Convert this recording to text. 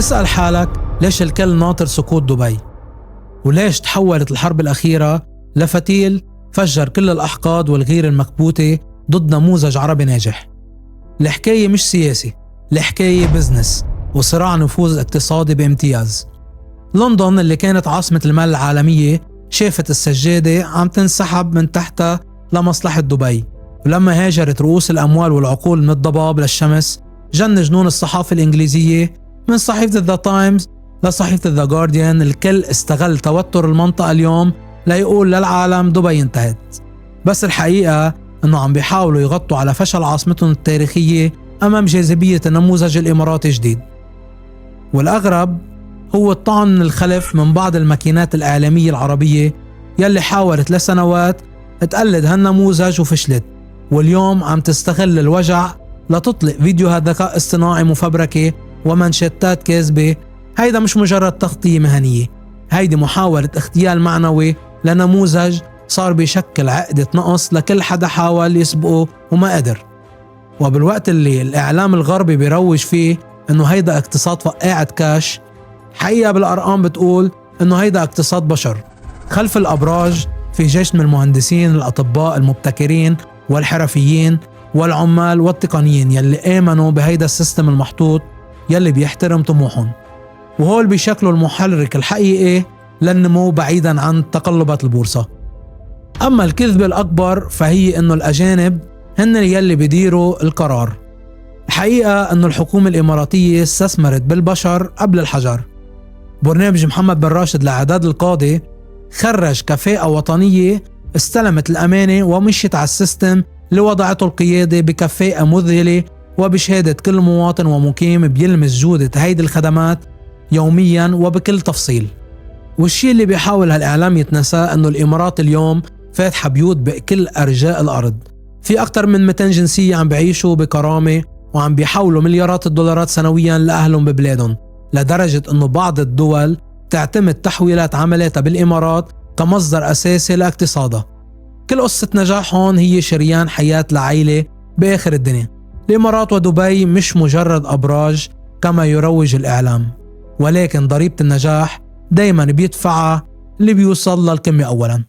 بتسأل حالك ليش الكل ناطر سقوط دبي؟ وليش تحولت الحرب الأخيرة لفتيل فجر كل الأحقاد والغير المكبوتة ضد نموذج عربي ناجح؟ الحكاية مش سياسي، الحكاية بزنس وصراع نفوذ اقتصادي بامتياز. لندن اللي كانت عاصمة المال العالمية شافت السجادة عم تنسحب من تحتها لمصلحة دبي، ولما هاجرت رؤوس الأموال والعقول من الضباب للشمس جن جنون الصحافة الإنجليزية من صحيفة ذا تايمز لصحيفة ذا جارديان. الكل استغل توتر المنطقة اليوم ليقول للعالم دبي انتهت، بس الحقيقة انه عم بيحاولوا يغطوا على فشل عاصمتهم التاريخية امام جاذبية النموذج الاماراتي الجديد. والاغرب هو الطعن من الخلف من بعض الماكينات الاعلامية العربية يلي حاولت لسنوات تقلد هالنموذج وفشلت، واليوم عم تستغل الوجع لتطلق فيديوهات ذكاء اصطناعي مفبركة ومنشتات كاذبة. هيدا مش مجرد تغطية مهنية، هيدي محاولة اغتيال معنوي لنموذج صار بيشكل عقدة نقص لكل حدا حاول يسبقه وما قدر. وبالوقت اللي الإعلام الغربي بيروج فيه إنه هيدا اقتصاد فقاعة كاش، حقيقة بالأرقام بتقول إنه هيدا اقتصاد بشر. خلف الأبراج في جيش من المهندسين، الأطباء، المبتكرين والحرفيين والعمال والتقنيين يلي آمنوا بهيدا السيستم المحطوط يلي بيحترم طموحهم، وهول بيشكلوا المحرك الحقيقي للنمو بعيدا عن تقلبات البورصة. أما الكذبة الأكبر فهي إنه الأجانب هن يلي بيديروا القرار. الحقيقة إنه الحكومة الإماراتية استثمرت بالبشر قبل الحجر. برنامج محمد بن راشد لإعداد القاضي خرج كفاءة وطنية استلمت الأمانة ومشيت على السيستم اللي وضعته القيادة بكفاءة مذهلة وبشهادة كل مواطن ومقيم بيلمس جودة هيدي الخدمات يوميا وبكل تفصيل. والشيء اللي بيحاول هالإعلام يتنساه أنه الإمارات اليوم فاتحة بيوت بكل أرجاء الأرض، في أكتر من 200 جنسية عم بيعيشوا بكرامة وعم بيحولوا مليارات الدولارات سنويا لأهلهم ببلادهم، لدرجة أنه بعض الدول تعتمد تحويلات عملاتها بالإمارات كمصدر أساسي لاقتصادها. كل قصة نجاح هون هي شريان حياة لعائلة بآخر الدنيا. الإمارات ودبي مش مجرد أبراج كما يروج الإعلام، ولكن ضريبة النجاح دايما بيدفعها اللي بيوصل للقمة أولا.